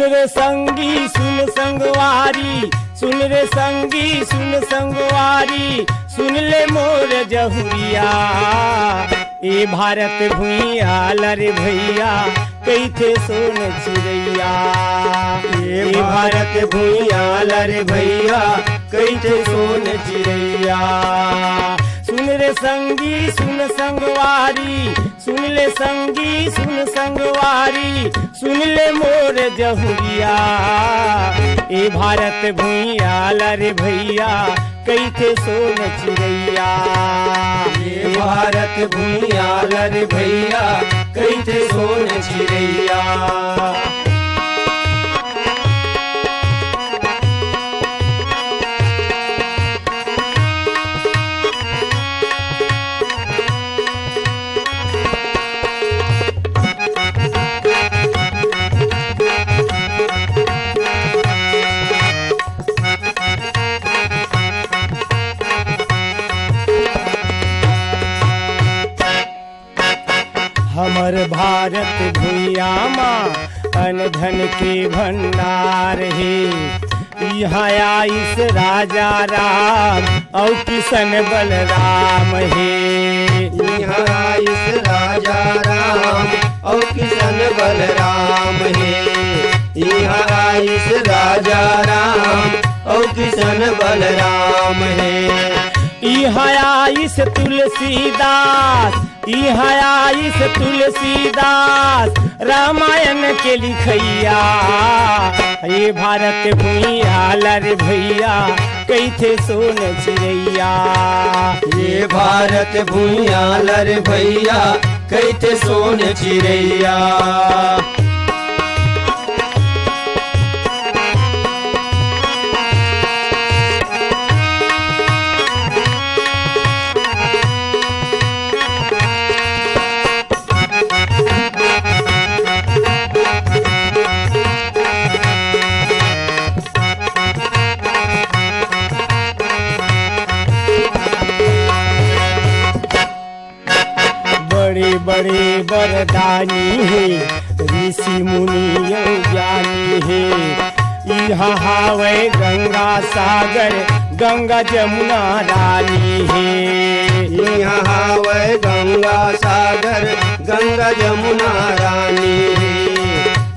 सुन रे संगी सुन संगवारी, सुन रे संगी सुन संगवारी, सुन ले मोर जहुरिया। ए भारत भुइया लरे भैया कैथे सोन चिड़ैया। ये भारत भुइया लरे भैया कैथे सोन चिड़ैया। सुन रे संगी सुन संगवारी, सुन ले संगी सुन संगवारी, सुन ले मोर जहुरिया। ए भारत भुइया लरे भैया कैथे सोन चिड़ैया। ये भारत भुइया लरे भैया कैथे सोन चिड़ैया। हमर भारत भुइया माँ अनधन के भंडार है। यहाँ आइस राजा राम और किशन बलराम है। यहाँ आइस राजा राम और किशन बलराम है। यहाँ आइस राजा राम और किशन बलराम है। यहाँ आइस तुलसीदास, यहाँ आइस तुलसीदास रामायण के लिखैया। ये भारत भुइया लरे भैया कैथे सोन चिड़ैया। ये भारत भुइया लरे भैया कैथे सोन चिड़ैया। बड़े बड़े वरदानी है ऋषि मुनि ज्ञानी है। यहाँ हावे गंगा सागर गंगा जमुना रानी है। यहाँ हावे गंगा सागर गंगा जमुना रानी है।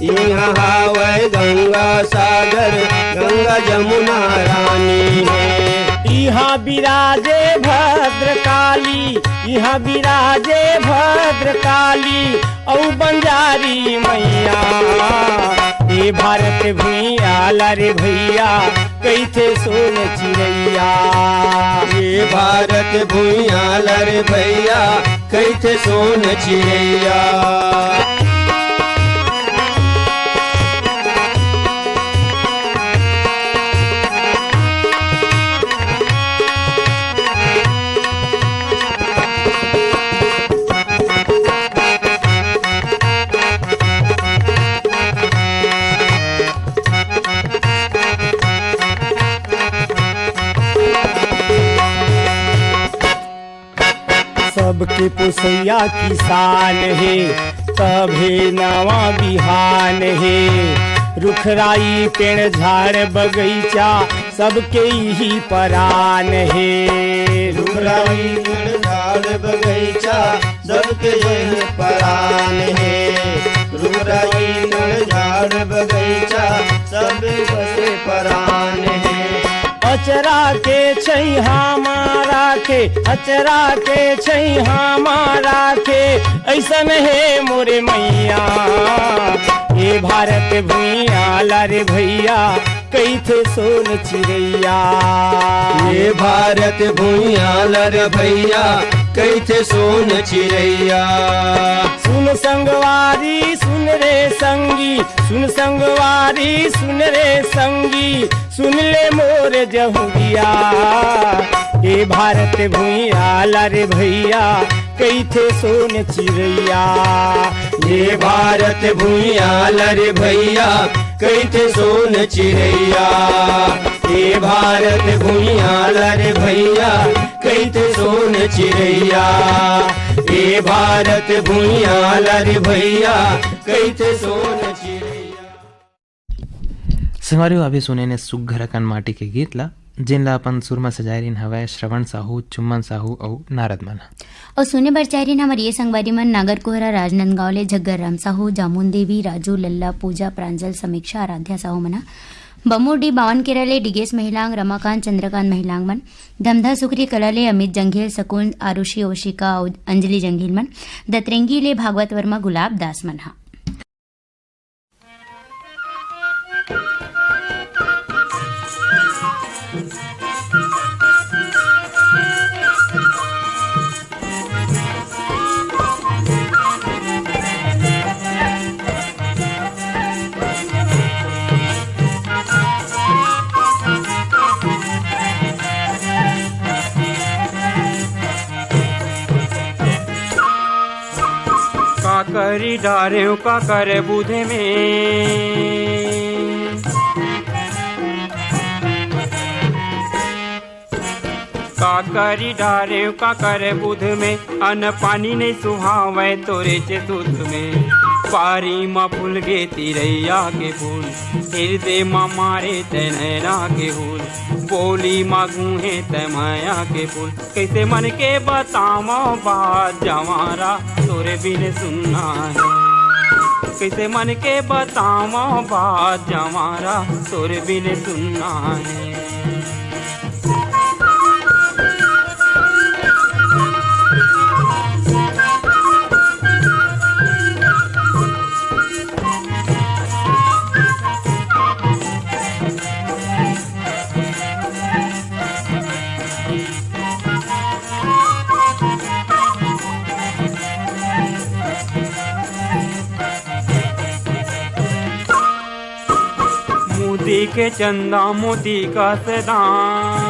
यहाँ हावे गंगा सागर गंगा जमुना रानी है। यहाँ विराजे भद्रकाली, यहाँ विराजे भद्रकाली और बंजारी मैया। ये भारत भुइया लरे भैया कैथे सोन चिड़ैया। ये भारत भुइया लरे भैया कैथे सोन चिड़ैया। सबके पुसैया किसान है तभे नवा बिहान है। रुखराई पेड़ झाड़ बगीचा सबके ही परान है। रुखराई पेड़ झाड़ बगीचा सबके यही परान है। रुखराई पेड़ झाड़ बगीचा सबके परान है। अचरा के छैहा मारा के, अचरा के छैहा मारा के ऐसन है मोरे मैया। ये भारत भुइया लरे भैया कैथे सोन चिड़ैया। ये भारत भुइया लरे भैया कैथे सोन चिड़ैया। सुन संगवारी सुन रे संगी, सुन संगवारी सुन रे संगी, सुन ले मोर जहुरिया। ये भारत भुइया लरे भैया कैथे सोन चिड़ैया। ये भारत भुइया लरे भैया कैथे सोन चिड़ैया। ये भारत भुइया लरे भैया कैथे सोन चिड़ैया। ये भारत भुइया लरे भैया कैथे सोन चिड़ैया। संगवारी अभी सुने ने सुघर अकन माटी के गीत ला जिन ला अपन सुर में सजायरिन हवै श्रवण साहू, चुम्बन साहू और नारद मन। और सुने बर चाहरीन हमारे ये संगवारी मन नागर कोहरा, राजनांदगांव ले झग्गर राम साहू, जामुन देवी, राजू, लल्ला, पूजा, प्रांजल, समीक्षा, आराध्या साहू मना, बमोडी बावन केरले, डिगेश महिलांग, रमाकांत, चंद्रकांत महिलांग मन, धमधा सुखरी कलाले, अमित जंघेल, सकुन, आरुषि, ओशिका, अंजलि जंघेल मन, दतरेंगी ले, भागवत वर्मा, गुलाब दास मन। करी डारे का करे बुधे में, का करी डारे का करे बुध में, अन पानी नहीं सुहावे तोरे चे दूध में, पारी माँ फूल गे तिरैया के फूल, हृदय माँ मारे तैनैना के फूल, बोली माँ गूहे तै माया के फूल, कैसे मन के बतामो बात जवारा तोरे बिन सुनना है, कैसे मन के बतामो बात जवारा तोरे बिन सुनना है। मोती के चंदा मोती का सदान,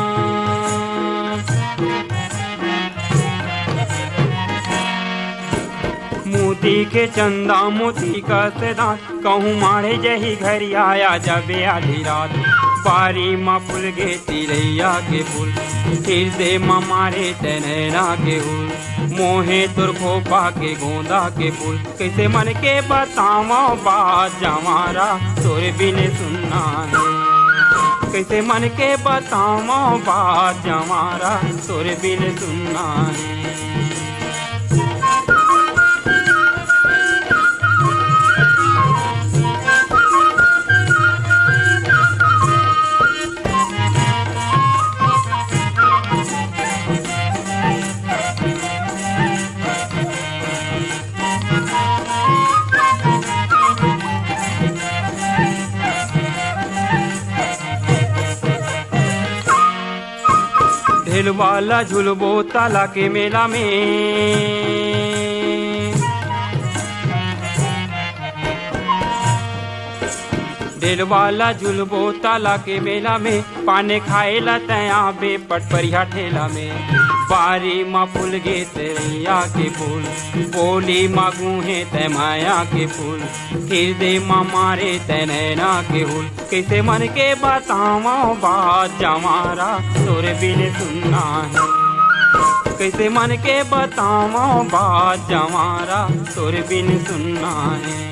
मोती के चंदा मोती का सदान, कहूँ मारे जही घर आया जबे आधी रात, पारी माँ फूल गे तिरैया के फूल, हृदय माँ मारे तैनैना के फूल, मोहे तुर खोपा के गोंदा के फूल, कैसे मन के बताओ बात जवारा तोरे बिन सुनना है, कैसे मन के बताओ बात जवारा तोरे बिन सुनना है। ढेल वाला झुलबो ताला के मेला में, ढेल वाला झुलबो ताला के मेला में, पाने खाए ला तया बेपट परिया ठेला में, बारी माँ फूल गे तिरैया के फूल, बोली माँ गूहे तै माया के फूल, हृदय माँ मारे तैनैना के फूल, कैसे मन के बताओ बात जवारा तोरे बिन सुनना है, कैसे मन के बताओ बात जवारा तोरे बिन सुनना है।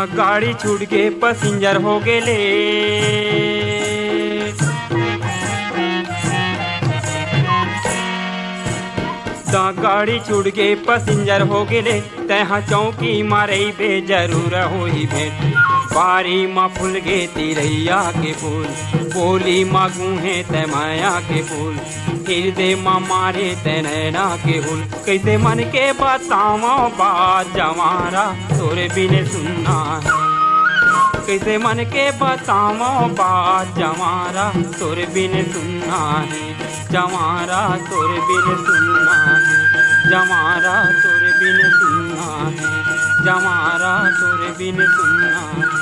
गाड़ी छूट के पैसेंजर हो गेले, गाड़ी छूट के पैसेंजर हो गेले, तहाँ चौकी मारे बे जरूर हो ही भेंट, बारी माँ फूल गे तिरैया के फूल, बोली माँ गूहे तै माया के फूल, हृदय माँ मारे तैनैना के फूल, कैसे मन के बताओ बात जवारा तोरे बिन सुनना है, कैसे मन के बताओ बात जवारा तोरे बिन सुनना है, जवारा तोरे बिन सुनना है, जवारा तोरे बिन सुनना है, जवारा तोरे बिन सुनना है।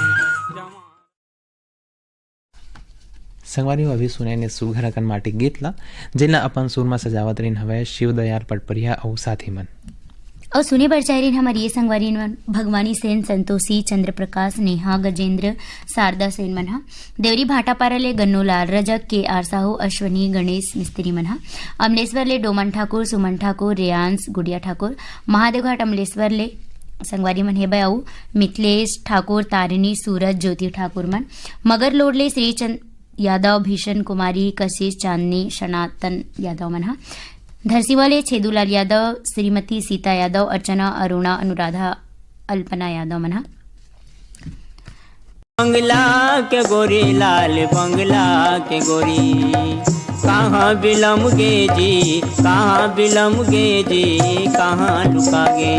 संगवारी हो अभी सुने ने सुघर अकन माटी गीत ला जिनला अपन सुर में सजावत रहीन हवे शिवदयाल पटपरिया और साथी मन और सुने बर चाह रही हमारी ये संगवारी मन भगवानी सेन, संतोषी, चंद्र प्रकाश, नेहा, गजेंद्र, शारदा सेन मनहा, देवरी भाटापारा ले गन्नू लाल, रजक, के आर साहू, अश्वनी, गणेश मिस्त्री मनहा, अमलेश्वर ले डोमन ठाकुर, सुमन ठाकुर, रेयांश, गुड़िया ठाकुर, महादेवघाट अमलेश्वर ले संगवारी मन हे बयाऊ, मिथिलेश ठाकुर, तारिणी, सूरज, ज्योति ठाकुर मन, मगर लोड ले श्रीचंद यादव, भीषण कुमारी, कशिश, चांदनी, सनातन यादव मनहा, धरसीवाले छेदूलाल यादव, श्रीमती सीता यादव, अर्चना, अरुणा, अनुराधा, अल्पना यादव मनहा। बंगला के गोरी लाल बंगला के गोरी कहाँ बिलम गे जी, कहाँ बिलम गे जी, कहाँ लुका गे।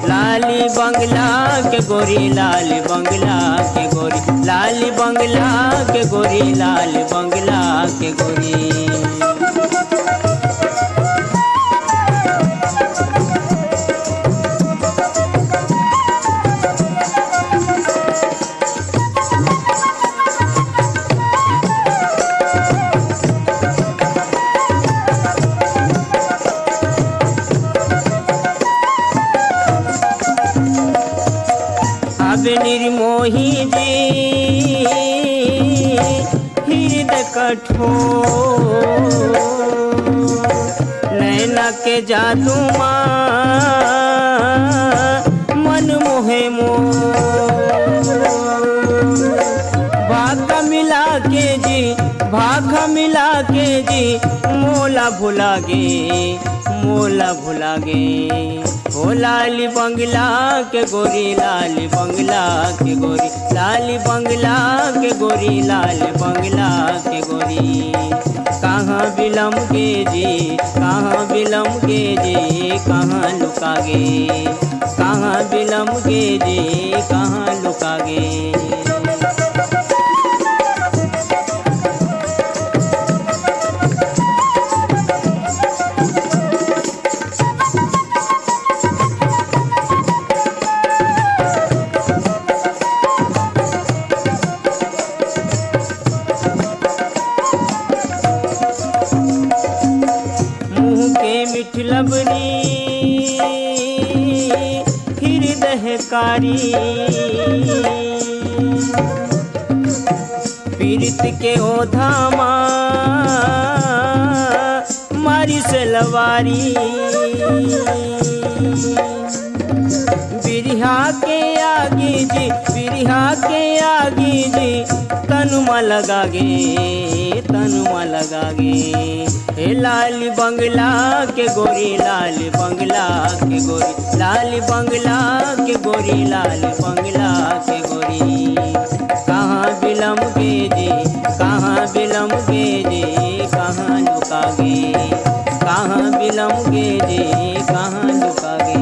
लाली बंगला के गोरी लाल बंगला के गोरी, लाली बंगला के गोरी लाल बंगला के गोरी। निर्मोही जी हृदय कठोर, नैना के जादू मन मोहे भाग मिला के जी, भाग मिला के जी, मोला भुला गे, मोला भुला गे। ओ लाली बंगला के गोरी लाल बंगला के गोरी, लाली बंगला के गोरी लाल बंगला के गोरी। कहाँ बिलम गे जी, कहाँ बिलम गे जी, कहाँ लुका गे, कहाँ बिलम गे जी, कहाँ लुका गे। लबरी हृदयकारी पीड़ित के ओधामा मारी से लवारी, बिरहा के आगे जी, बिरहा के आगे जी, तनुमा लगा गे, तनुमा लगा गे। हे लाली बंगला के गोरी लाल बंगला के गोरी, लाल बंगला के गोरी लाल बंगला के गोरी। कहाँ बिलम गे जी, कहाँ बिलम गे जी, कहाँ लुका गे, कहाँ बिलम गे जी, कहाँ लुका गे।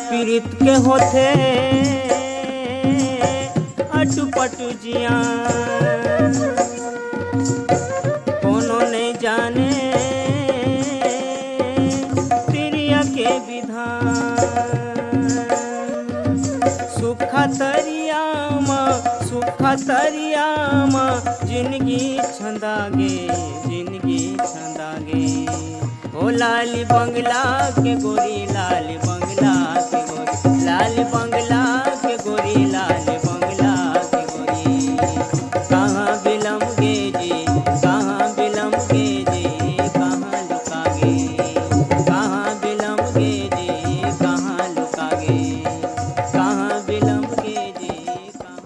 पीड़ित के होते अटपट जिया, कोनो नहीं जाने प्रिया के विधान। सुखा तरियामा, सुखा तरियामा, जिंदगी छंदागे, जिंदगी छंदागे। ओ लाली बंगला के गोरी लाल बंगला के गोरी, लाल बंगला के गोरी लाल बंगला के गोरी। कहाँ बिलम गे जी, कहाँ बिलम गे जी, कहाँ लुका गे, कहाँ बिलम गे जी, कहाँ लुका गे, कहाँ बिलम गे जी, कहाँ।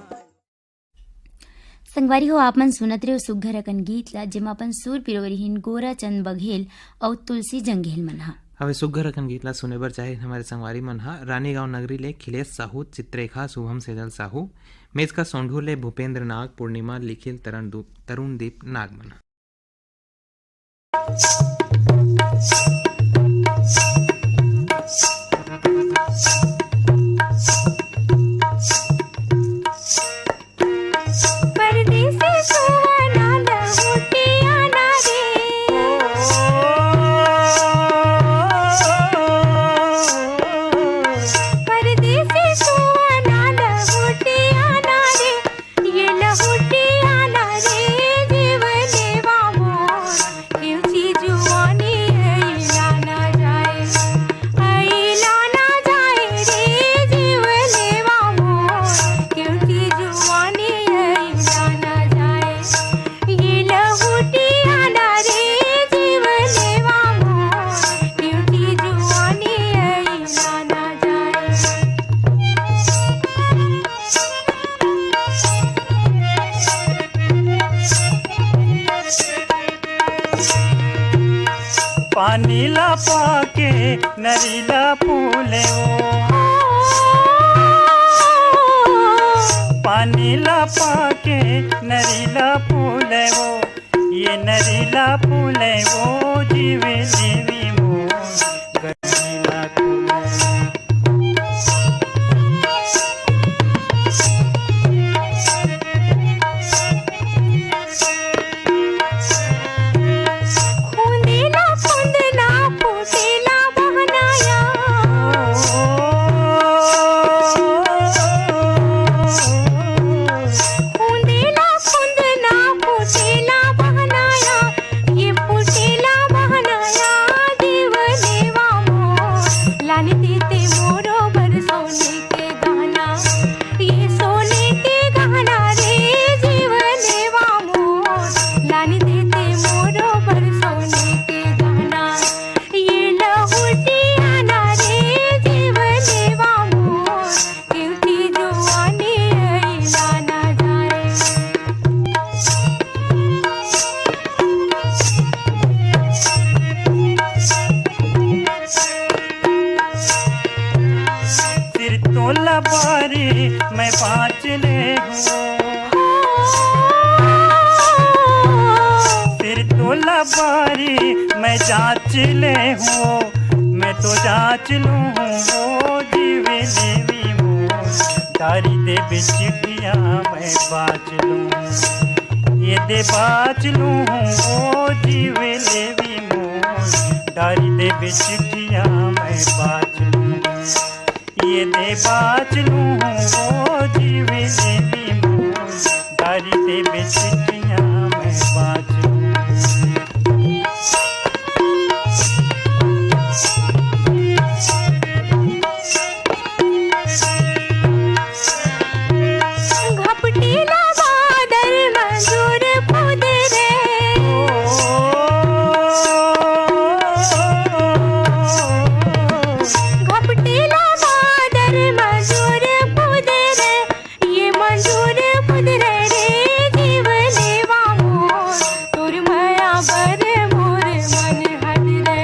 संगवारी हो आप मन सुनत रहे हो सुघर अकन गीत ला जेमा अपन सूर पिरोवरीहीन गोरा चंद बघेल और तुलसी जंगेल मनहा। हवे सुघर अकन गीत ला सुने बर चाहे हमारे संगवारी मन हा रानीगांव नगरी ले खिलेश साहू, चित्रेखा, शुभम सेजल साहू, मेज का सोंढू ले भूपेंद्र नाग, पूर्णिमा, लिखिल, तरुणदीप नाग मन। Thank you. पानीला पाके नरीला फूले वो, पानीला पाके नरीला फूले वो, ये नरीला फूले वो जीवे देवी मोर गरीला फूले। खूंदेला खुंदना फूटेला बहनाया, खूंदेला खुंदना फूटेला बहनाया, ये फूटेला बहनाया देव देवा मोर लाने देते मोरो भर सोने के गहना, ये सोने के गहना रे जीव देवा मोर लाने देते मोरो भर सोने के गहना, ये लहुटियाना रे जीव देवा मोर क्योंकि जुआनी ऐला ना जाए। सिर तोला बारी मैं पाँच ले हूँ, सिर तोला बारी मैं जांच ले हूँ, मैं तो जांच लूँ वो जीवे देवी मोर दारी दे बिचिटिया मैं बाच लूँ, ये दे बाच लूँ वो जीवे देवी मोर दारी दे बिचिटिया मैं बाच लूँ, ये दे बाच लूँ वो जीवे देवी मोर दारी दे बिचिटिया मैं बाच लूँ। घपटेला बादल मंजूर खुद रे, घपटेला बादल मंजूर खुद रे, ये मंजूर खुद रे जीव देवा मोर तोर माया बर मोर मन हद रे,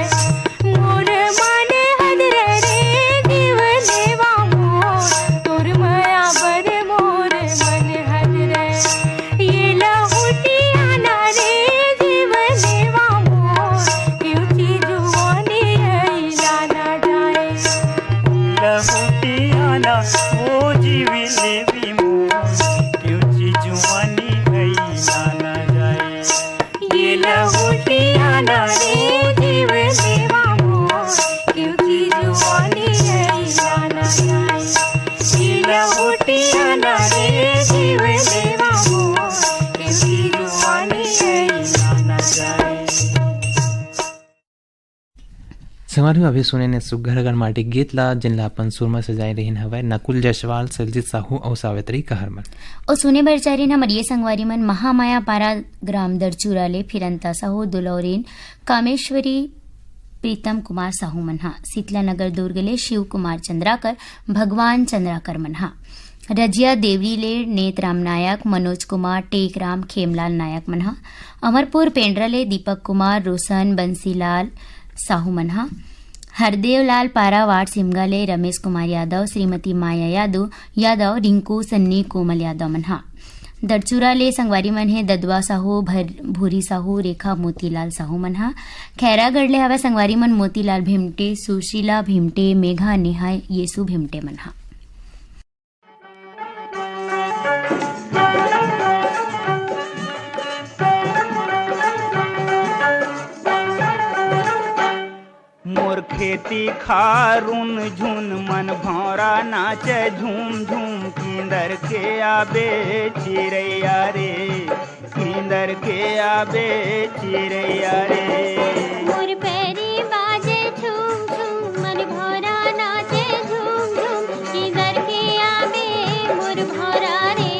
मोर मन हद रे जीव देवा मोर तोर माया बर मोर मन हद रे, ये लहुटियाना रे जीव देवा मोर क्योंकि जुआनी ऐला ना जाए। लहुटियाना वो जीवी देवी मोर क्योंकि जुआनी ऐला ना जाए, ये लहुटियाना रे जीव देवा मोर क्योंकि जुआनी ऐला ना जाए, ये लहुटियाना रे जीव देवा मोर क्योंकि जुआनी ऐला ना जाए। संगवारी अभी सुने ने सुघर अगर माटी गीत ला जिनला अपन सुरमा सजाए रहीन हवय नकुल जयसवाल सलजीत साहू और सावित्री कहरमन और सुने बरचारी न मरिये संगवारी मन महामाया पारा ग्राम दरचूराले फिरंता साहू दुलौरीन कामेश्वरी प्रीतम कुमार साहू मनहा शीतला नगर दुर्गले शिव कुमार चंद्राकर भगवान चंद्राकर मनहा रजिया देवरीले नेतराम नायक मनोज कुमार टेकराम खेमलाल नायक मनहा अमरपुर पेंड्रले दीपक कुमार रोशन बंसीलाल साहू मनहा हरदेवलाल पारा वार्ड सिमगाले रमेश कुमार यादव श्रीमती माया यादव रिंकू सन्नी कोमल यादव मनहा दरचूराले संगवारी मन है ददवा साहू भूरी साहू रेखा मोतीलाल साहू मनहा खैरागढ़ले हवे संगवारी मन मोतीलाल भिमटे सुशीला भिमटे मेघा नेहा येसु भिमटे मनहा मोर खेती खारून झुन मन भौरा नाचे झूम झूम किंदर के आबे चिरैया रे किंदर के आबे चिरैया रे मोर पैरी बाजे झूम झूम मन भौरा नाचे झूम झूम किधर के आवे मोर भौरा रे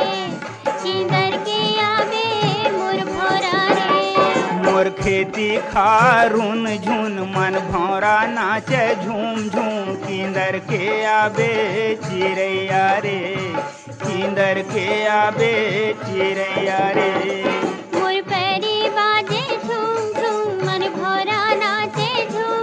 किधर के आवे मोर भौरा रे मोर खेती खारून झुन मन भौरा नाचे झूम झूम किंदर के आबे चिरैया रे किंदर के आबे चिरैया रे मोर पैरी बाजे झूम झूम मन भौरा नाचे झूम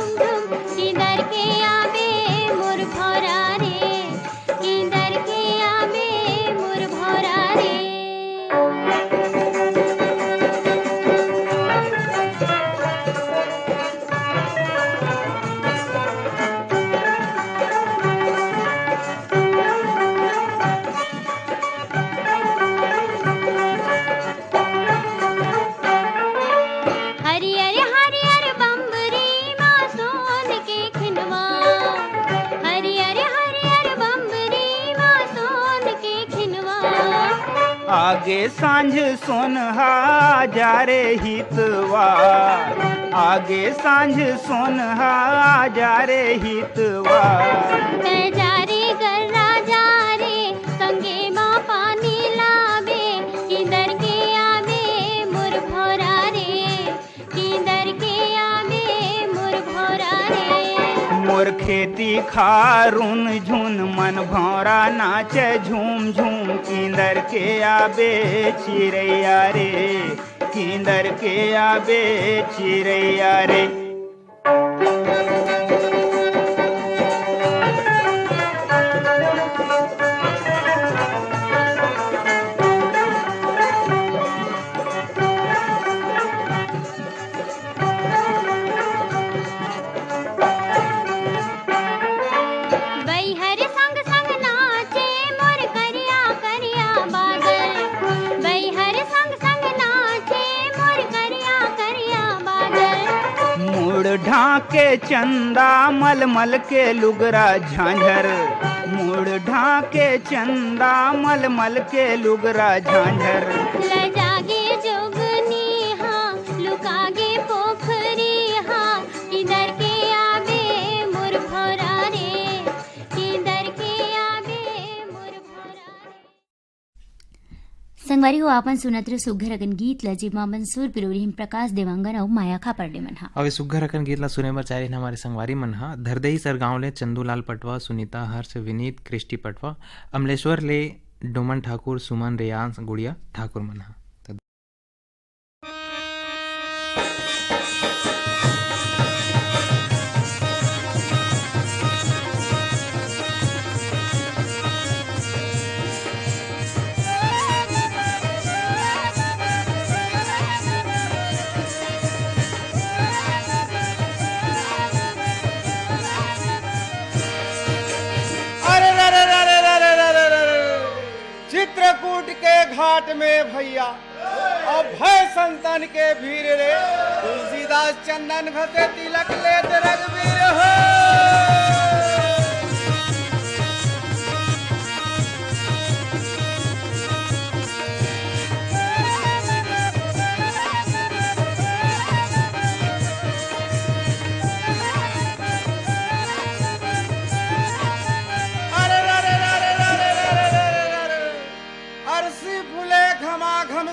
आगे सांझ सोनहा जा रे हितवार, आगे सांझ सोनहा जा रे हितवार। जारे गर्रा जा रे संगे माँ पानी लावे, किधर के आवे मोर भौरा रे, किधर के आवे मोर भौरा रे। मोर खेती खारुन झुन मन भौरा नाचे झूम झूम, किंदर के आबे चिड़ैया रे, किंदर के आबे चिड़ैया रे। बैहर संग संग नाचे मोर करिया करिया बादल, बैहर संग संग नाचे मोर करिया करिया बादल। मुड़ ढाके चंदा मलमल के लुगरा झांझर, मुड़ ढाके चंदा मलमल के लुगरा झांझर। लजागे जोगनी हाँ लुकागे पोखरी हाँ, किधर के आवे मोर भौरा रे, किधर के आवे मोर भौरा रे। संगवारी हो आपण सुनत्र सुघर अगन गीत ल जेमा मंसूर पिरोरी हिम प्रकाश देवांगन और माया खा परडे मन हा। और सुघर अकन गीत ला सुने बर चाहे हमारे संगवारी मन हा धरदई सर गाँव ले चंदूलाल पटवा, सुनीता, हर्ष, विनीत, कृष्टि पटवा, अमलेश्वर ले डोमन ठाकुर, सुमन, रेयांश, गुड़िया ठाकुर मन हा। चित्रकूट के घाट में भैया और भय संतन के भीर रे, तुलसीदास चंदन घसे तिलक लेत रघुवीर हो।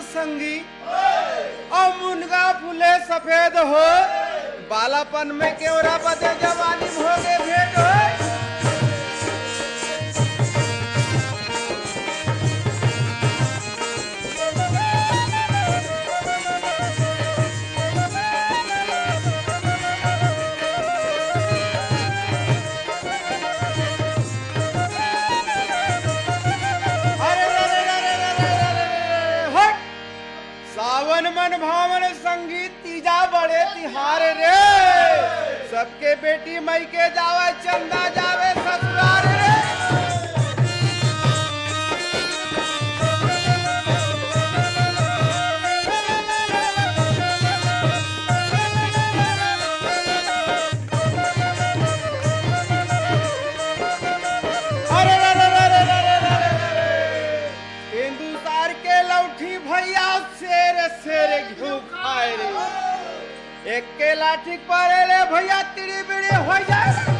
संगी और मुनगा फूले सफेद हो, बालापन में केवरा बदे जवानी भोगे भेंट हो। मन भावन संगीत तीजा बड़े तिहार रे, सबके बेटी मई के जावे चंदा जावे ससुराल रे। हिंदुस्तान के लौठी भैया शेर शेर घिउ खाए रे, एक के लाठी पर ले भैया तिड़ी बिड़ी हो जाए।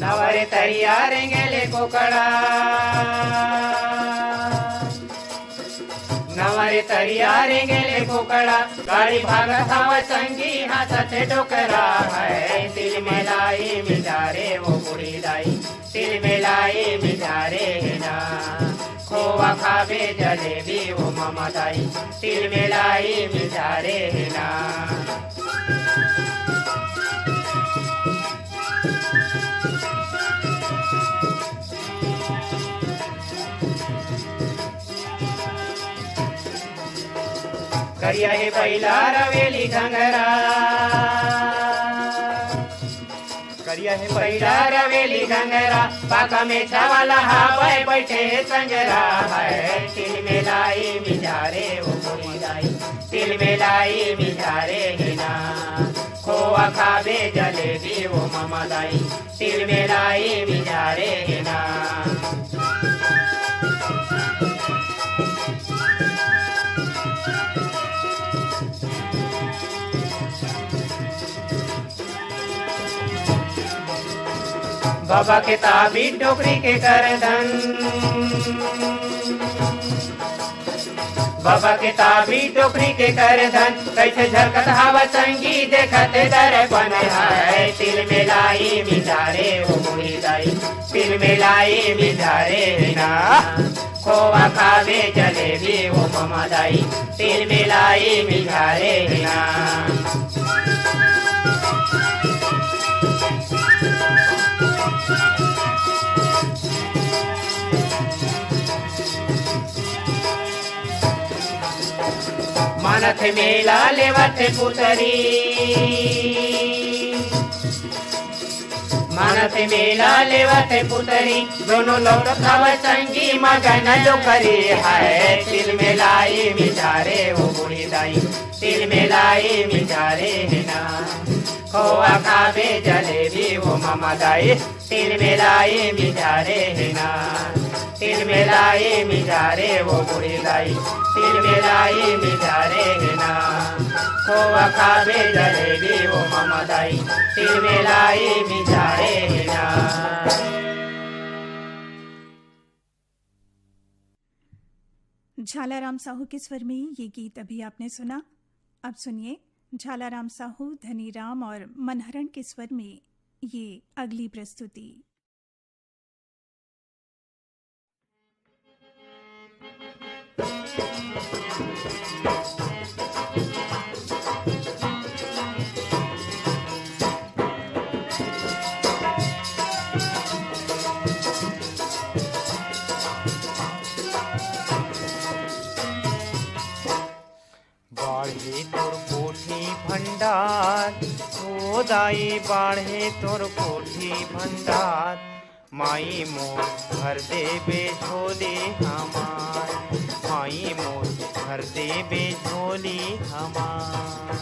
नवरे तैयारेंगे ले कोकड़ा, नवरे तैयारेंगे ले कोकड़ा, गाड़ी भागत हवा संगी हाथते डोकरा है। तिल मिलाई मिजारे वो बुढ़ी दाई, तिल मिलाई मिजारे है ना, खोवा खावे जलेबी वो मामा दाई, तिल मिलाई मिजारे है ना। करिया हे बैला रवेली घंगरा, करिया है पैरा रवेली घंगरा पाका में छावाला हावे बैठे संगरा है तिल में लाई मिजारे वो मोरी लाई तिल में लाई मिजारे हिना खोआ खाबे जलेबी वो मामा लाई तिल में लाई मिजारे हिना बाबा के ताबी टोकरी के करधन बाबा के ताबी टोकरी के करधन कैसे झलकत हवा संगी देखत दर्पण है तिल में लाई मिजारे वो मुड़ी लाई तिल में लाई मिजारे ना खोआ खावे जलेबी वो मामा लाई तिल में लाई मिजारे ना मानथ मेला लेवत पुतरी मानथ मेला लेवत पुतरी दोनों लौटत हवा संगी मगन जो करी है तिल में लाई मिजारे वो बूढ़ी दाई तिल में लाई मिजारे ना खोआ खावे जलेबी वो मामा दाई तिल में लाई मिजारे ना तिल में लाई मिजारे वो बूढ़ी लाई तिल में लाई मिजारे ना खोआ खावे जलेबी वो मामा दाई तिल में लाई मिजारे ना। झालाराम साहू के स्वर में ये गीत अभी आपने सुना। अब सुनिए झालाराम साहू, धनीराम और मनहरण के स्वर में ये अगली प्रस्तुति। बाढ़े तोर कोठी भंडार ओ दाई बाढ़े तोर कोठी भंडार माई मोर भर देबे झोली हमार माई मोर भर देबे झोली हमार।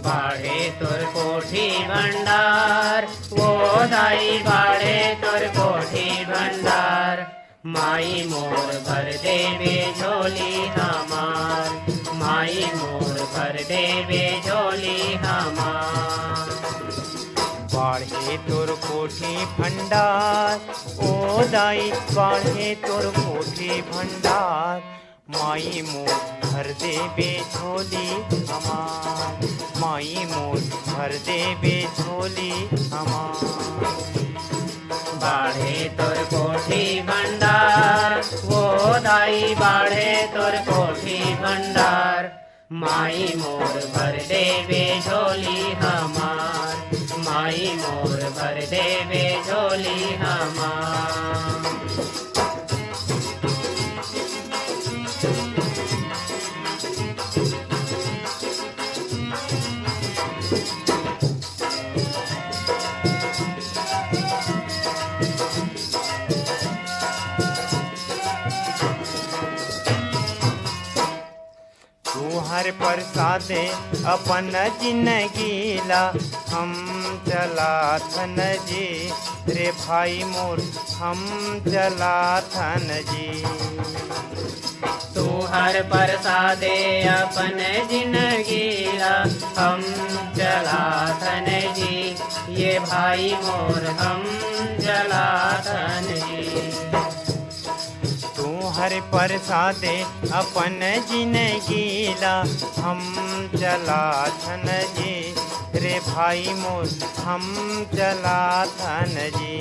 बाढ़े तोर कोठी भंडार वो दाई बाढ़े तोर कोठी भंडार माई मोर भर देबे झोली हमार माई मोर भर देबे झोली हमार। बाढ़े तोर कोठी भंडार ओ दाई बाढ़े तोर कोठी भंडार माई मोर भर देबे झोली हमार माई मोर भर देबे झोली हमार। बाढ़े तोर कोठी भंडार वो दाई बाढ़े तोर कोठी भंडार माई मोर भर देबे झोली हमार माई मोर भर देबे झोली हमार। हर प्रसादे अपन जिंदगीला हम चलाथन जी रे भाई मोर हम चलाथन जी। तू हर प्रसादे अपन जिंदगीला हम चलाथन जी ये भाई मोर हम चलाथन जी। हर प्रसादे अपन जिंदगीला हम चलाथन जी रे भाई मोर हम चलाथन जी।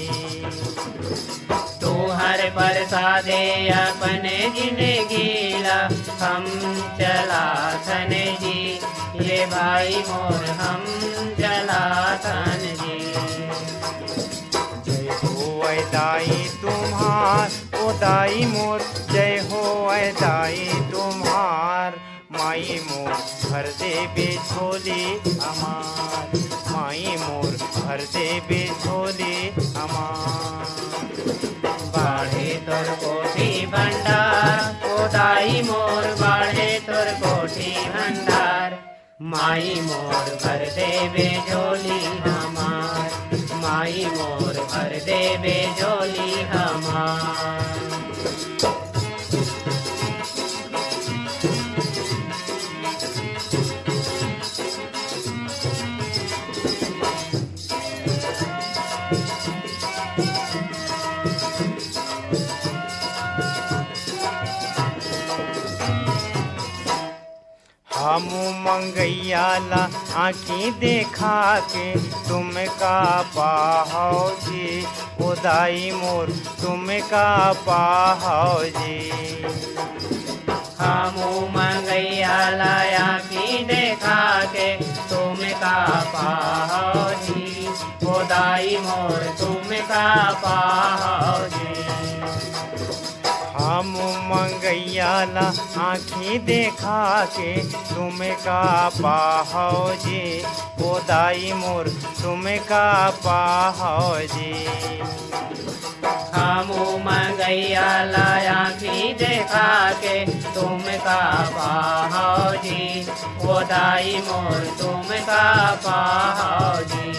तू हर प्रसादे अपन जिंदगीला हम चलाथन जी ये भाई मोर हम चलाथन जी। जय हो दाई तुम्हार ओ दाई मोर जय हो दाई तुम्हार माई मोर भर देबे झोली हमार, माई मोर भर देबे झोली हमार। बाढ़े तोर कोठी भंडार ओ दाई मोर, बाढ़े तोर कोठी भंडार। माई मोर भर देबे झोली हमार, माई मोर भर देबे झोली हमार। हम मंगैया ला आँखी देखा के तुम का पाहो जी, ओ दाई मोर तुम का पाहो जी। हमू मंगैया लाया की देखा के तुम का पाहो जी, ओ दाई मोर तुम का पाहो जी। हम मंगैया ला आँखी देखा के तुम का पाहो जी, ओ दाई मोर तुम का पाहो जी। हमू मंगैया लाया की देखा के तुम का पाहो जी, ओ दाई मोर तुम का पाहो जी।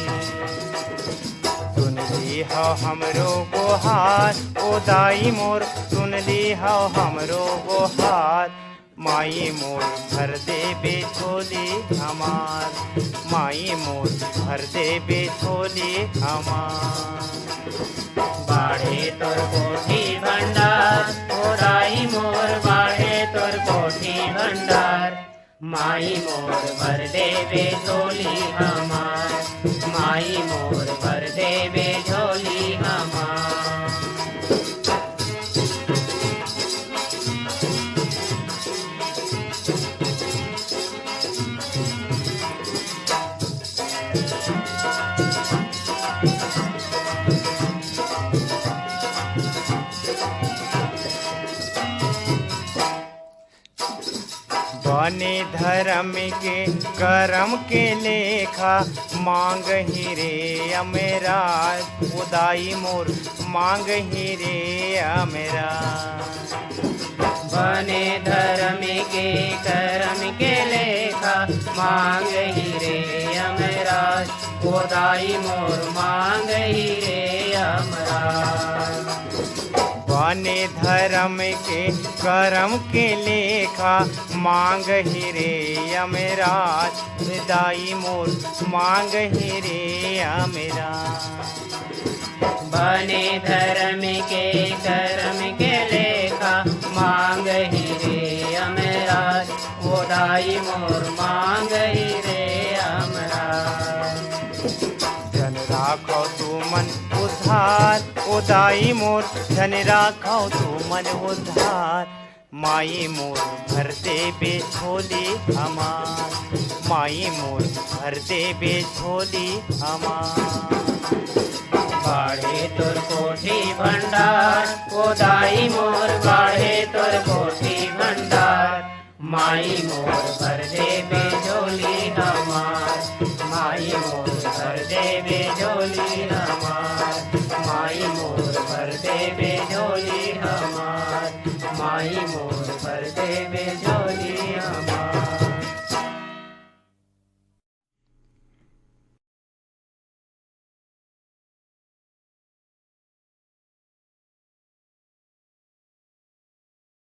सुन ली हो हमरो गोहार, ओ दाई मोर सुन ली हो हमरो गोहार। माई मोर भर देबे झोली हमार, माई मोर भर देबे झोली हमार। बाढ़े तोर कोठी भंडार ओ दाई मोर, बाढ़े तोर कोठी भंडार। माई मोर भर देबे झोली हमार, माई मोर भर देबे झोली हमार। बने धर्म के करम के लेखा, मांग ही रे अमेरा, ओ दाई मोर मांग ही रे अमेरा। बने धर्म के करम के लेखा, मांग ही रे अमराज, ओ दाई मोर मांग ही रे अमराज। बने धर्म के करम के लेखा, मांग ही रे अमेराज, दाई मोर मांग ही रे अमेराज। बने धर्म के करम के लेखा, मांग ही रे अमराज, ओ दाई मोर मांग ही रे अमराज। धन राखो तू मन उद्धार, ओ दाई मोर धन राखो तू मन उद्धार। माई मोर भर देबे झोली हमार, माई मोर भर देबे झोली हमार। बाढ़े तोर कोठी भंडार ओ दाई मोर, बाढ़े तोर कोठी भंडार। माई मोर भर देबे झोली हमार, माई मोर भर देबे झोली हमार। माई मोर भर देबे झोली हमार, माई मोर भर देबे झोली हमार।